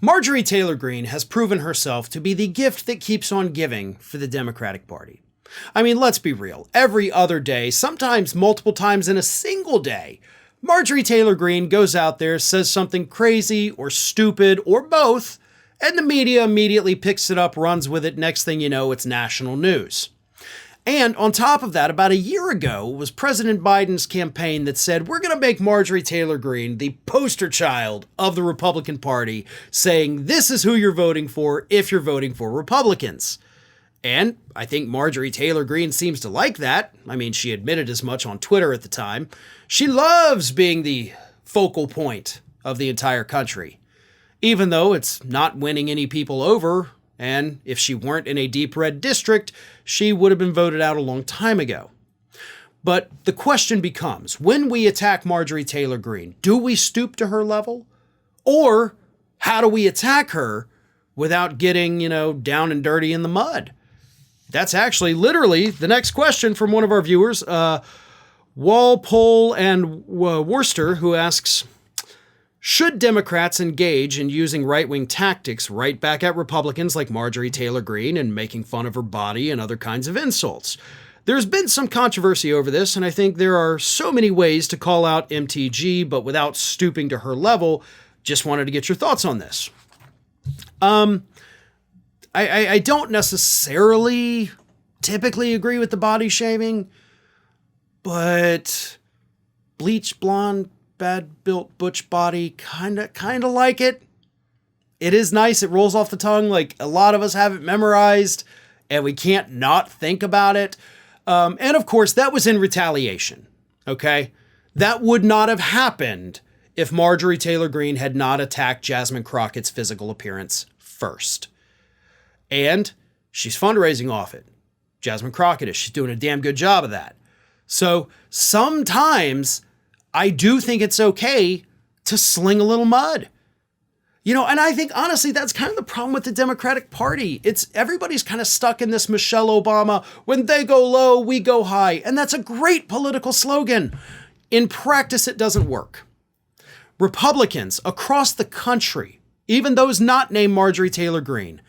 Marjorie Taylor Greene has proven herself to be the gift that keeps on giving for the Democratic Party. I mean, let's be real. Every other day, sometimes multiple times in a single day, Marjorie Taylor Greene goes out there, says something crazy or stupid or both, and the media immediately picks it up, runs with it. Next thing you know, it's national news. And on top of that, about a year ago was President Biden's campaign that said, we're going to make Marjorie Taylor Greene the poster child of the Republican Party, saying this is who you're voting for if you're voting for Republicans. And I think Marjorie Taylor Greene seems to like that. I mean, she admitted as much on Twitter at the time. She loves being the focal point of the entire country, even though it's not winning any people over. And if she weren't in a deep red district, she would have been voted out a long time ago. But the question becomes, when we attack Marjorie Taylor Greene, do we stoop to her level? Or how do we attack her without getting, down and dirty in the mud? That's actually literally the next question from one of our viewers, Walpole and Worcester, who asks, should Democrats engage in using right-wing tactics right back at Republicans like Marjorie Taylor Greene and making fun of her body and other kinds of insults? There's been some controversy over this, and I think there are so many ways to call out MTG, but without stooping to her level. Just wanted to get your thoughts on this. I don't necessarily typically agree with the body shaming, but bleach blonde, bad built butch body, kind of like it. It is nice. It rolls off the tongue. Like a lot of us have it memorized and we can't not think about it. And of course that was in retaliation. Okay. That would not have happened if Marjorie Taylor Greene had not attacked Jasmine Crockett's physical appearance first. And she's fundraising off it. Jasmine Crockett is. She's doing a damn good job of that. So sometimes I do think it's okay to sling a little mud. And I think honestly, that's kind of the problem with the Democratic Party. Everybody's kind of stuck in this Michelle Obama, when they go low, we go high. And that's a great political slogan. In practice, it doesn't work. Republicans across the country, even those not named Marjorie Taylor Greene,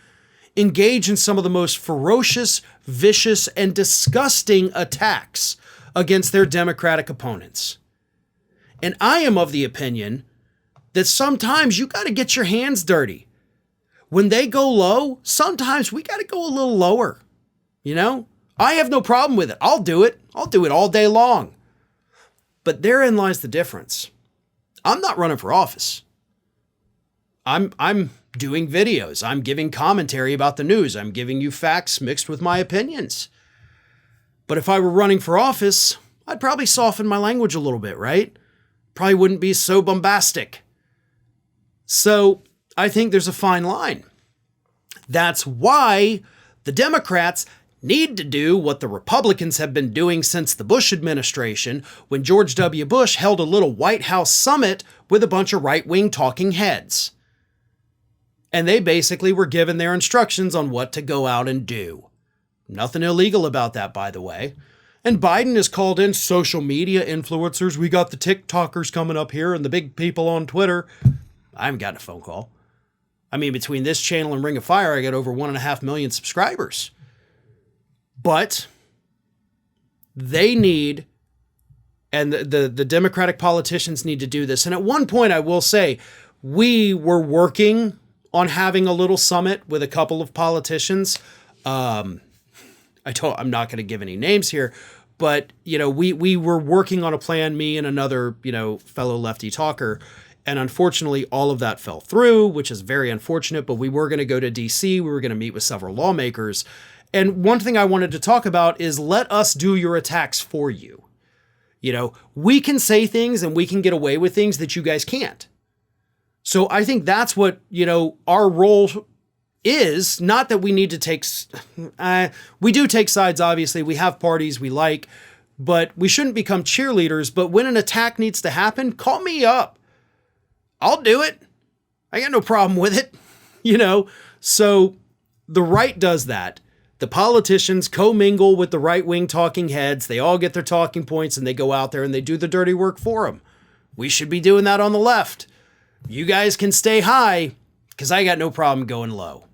engage in some of the most ferocious, vicious, and disgusting attacks against their Democratic opponents. And I am of the opinion that sometimes you got to get your hands dirty. When they go low, sometimes we got to go a little lower. I have no problem with it. I'll do it. I'll do it all day long. But therein lies the difference. I'm not running for office. I'm doing videos. I'm giving commentary about the news. I'm giving you facts mixed with my opinions. But if I were running for office, I'd probably soften my language a little bit, right? Probably wouldn't be so bombastic. So I think there's a fine line. That's why the Democrats need to do what the Republicans have been doing since the Bush administration, when George W. Bush held a little White House summit with a bunch of right-wing talking heads. And they basically were given their instructions on what to go out and do. Nothing illegal about that, by the way. And Biden has called in social media influencers. We got the TikTokers coming up here and the big people on Twitter. I haven't gotten a phone call. I mean, between this channel and Ring of Fire, I got over 1.5 million subscribers. But they need, and the Democratic politicians need to do this. And at one point, I will say, we were working on having a little summit with a couple of politicians. I'm not going to give any names here, but we were working on a plan, me and another, fellow lefty talker. And unfortunately, all of that fell through, which is very unfortunate, but we were going to go to DC. We were going to meet with several lawmakers. And one thing I wanted to talk about is let us do your attacks for you. We can say things and we can get away with things that you guys can't. So I think that's what, our role is. Not that we need to take, we do take sides, obviously. We have parties we like, but we shouldn't become cheerleaders. But when an attack needs to happen, call me up. I'll do it. I got no problem with it, So the right does that. The politicians commingle with the right-wing talking heads. They all get their talking points and they go out there and they do the dirty work for them. We should be doing that on the left. You guys can stay high. because I got no problem going low.